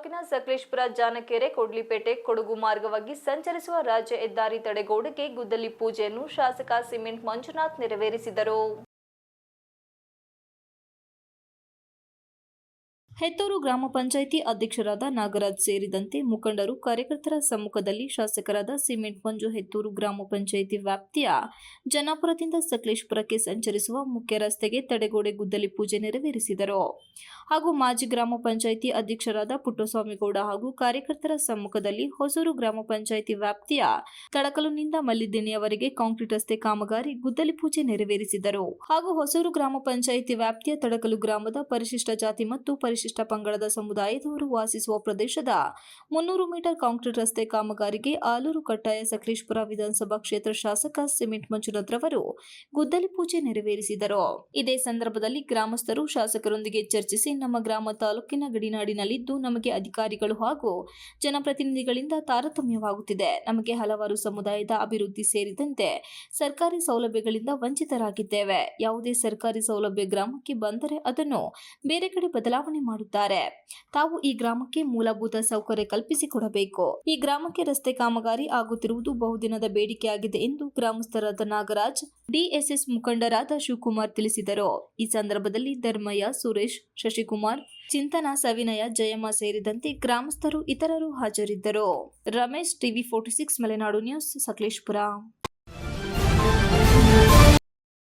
ತಾಲೂಕಿನ ಸಕಲೇಶಪುರ ಜಾನಕೆರೆ ಕೊಡ್ಲಿಪೇಟೆ ಕೊಡಗು ಮಾರ್ಗವಾಗಿ ಸಂಚರಿಸುವ ರಾಜ್ಯ ಹೆದ್ದಾರಿ ತಡೆಗೋಡೆಗೆ ಗುದ್ದಲಿ ಪೂಜೆಯನ್ನು ಶಾಸಕ ಸಿಮೆಂಟ್ ಮಂಜುನಾಥ್ ನೆರವೇರಿಸಿದರು. ಹೆತ್ತೂರು ಗ್ರಾಮ ಪಂಚಾಯಿತಿ ಅಧ್ಯಕ್ಷರಾದ ನಾಗರಾಜ್ ಸೇರಿದಂತೆ ಮುಖಂಡರು ಕಾರ್ಯಕರ್ತರ ಸಮ್ಮುಖದಲ್ಲಿ ಶಾಸಕರಾದ ಸಿಮೆಂಟ್ ಮಂಜು ಹೆತ್ತೂರು ಗ್ರಾಮ ಪಂಚಾಯಿತಿ ವ್ಯಾಪ್ತಿಯ ಜನ್ನಾಪುರದಿಂದ ಸಕಲೇಶಪುರಕ್ಕೆ ಸಂಚರಿಸುವ ಮುಖ್ಯ ರಸ್ತೆಗೆ ತಡೆಗೋಡೆ ಗುದ್ದಲಿ ಪೂಜೆ ನೆರವೇರಿಸಿದರು. ಹಾಗೂ ಮಾಜಿ ಗ್ರಾಮ ಪಂಚಾಯಿತಿ ಅಧ್ಯಕ್ಷರಾದ ಪುಟ್ಟಸ್ವಾಮಿಗೌಡ ಹಾಗೂ ಕಾರ್ಯಕರ್ತರ ಸಮ್ಮುಖದಲ್ಲಿ ಹೊಸೂರು ಗ್ರಾಮ ಪಂಚಾಯಿತಿ ವ್ಯಾಪ್ತಿಯ ತಳಕಲುನಿಂದ ಮಲ್ಲಿದಿಣ್ಣೆಯವರೆಗೆ ಕಾಂಕ್ರೀಟ್ ರಸ್ತೆ ಕಾಮಗಾರಿ ಗುದ್ದಲಿ ಪೂಜೆ ನೆರವೇರಿಸಿದರು. ಹಾಗೂ ಹೊಸೂರು ಗ್ರಾಮ ಪಂಚಾಯಿತಿ ವ್ಯಾಪ್ತಿಯ ತಳಕಲು ಗ್ರಾಮದ ಪರಿಶಿಷ್ಟ ಜಾತಿ ಮತ್ತು ಪರಿಶಿಷ್ಟ ಪಂಗಡದ ಸಮುದಾಯದವರು ವಾಸಿಸುವ ಪ್ರದೇಶದ 300 ಮೀಟರ್ ಕಾಂಕ್ರೀಟ್ ರಸ್ತೆ ಕಾಮಗಾರಿಗೆ ಆಲೂರು ಕಟ್ಟಾಯ ಸಕಲೇಶಪುರ ವಿಧಾನಸಭಾ ಕ್ಷೇತ್ರ ಶಾಸಕ ಸಿಮೆಂಟ್ ಮಂಜುನಾಥ್ ರವರು ಗುದ್ದಲಿ ಪೂಜೆ ನೆರವೇರಿಸಿದರು. ಇದೇ ಸಂದರ್ಭದಲ್ಲಿ ಗ್ರಾಮಸ್ಥರು ಶಾಸಕರೊಂದಿಗೆ ಚರ್ಚಿಸಿ, ನಮ್ಮ ಗ್ರಾಮ ತಾಲೂಕಿನ ಗಡಿನಾಡಿನಲ್ಲಿದ್ದು ನಮಗೆ ಅಧಿಕಾರಿಗಳು ಹಾಗೂ ಜನಪ್ರತಿನಿಧಿಗಳಿಂದ ತಾರತಮ್ಯವಾಗುತ್ತಿದೆ. ನಮಗೆ ಹಲವಾರು ಸಮುದಾಯದ ಅಭಿವೃದ್ಧಿ ಸೇರಿದಂತೆ ಸರ್ಕಾರಿ ಸೌಲಭ್ಯಗಳಿಂದ ವಂಚಿತರಾಗಿದ್ದೇವೆ. ಯಾವುದೇ ಸರ್ಕಾರಿ ಸೌಲಭ್ಯ ಗ್ರಾಮಕ್ಕೆ ಬಂದರೆ ಅದನ್ನು ಬೇರೆ ಕಡೆ ಬದಲಾವಣೆ ಮಾಡುತ್ತಾರೆ. ತಾವು ಈ ಗ್ರಾಮಕ್ಕೆ ಮೂಲಭೂತ ಸೌಕರ್ಯ ಕಲ್ಪಿಸಿಕೊಡಬೇಕು. ಈ ಗ್ರಾಮಕ್ಕೆ ರಸ್ತೆ ಕಾಮಗಾರಿ ಆಗುತ್ತಿರುವುದು ಬಹುದಿನದ ಬೇಡಿಕೆಯಾಗಿದೆ ಎಂದು ಗ್ರಾಮಸ್ಥರಾದ ನಾಗರಾಜ್, ಡಿಎಸ್ಎಸ್ ಮುಖಂಡರಾದ ಶಿವಕುಮಾರ್ ತಿಳಿಸಿದರು. ಈ ಸಂದರ್ಭದಲ್ಲಿ ಧರ್ಮಯ್ಯ, ಸುರೇಶ್, ಶಶಿಕುಮಾರ್, ಚಿಂತನ, ಸವಿನಯ, ಜಯಮ್ಮ ಸೇರಿದಂತೆ ಗ್ರಾಮಸ್ಥರು ಇತರರು ಹಾಜರಿದ್ದರು. Ramesh, TV 46 Malenadu news, Sakleshpur.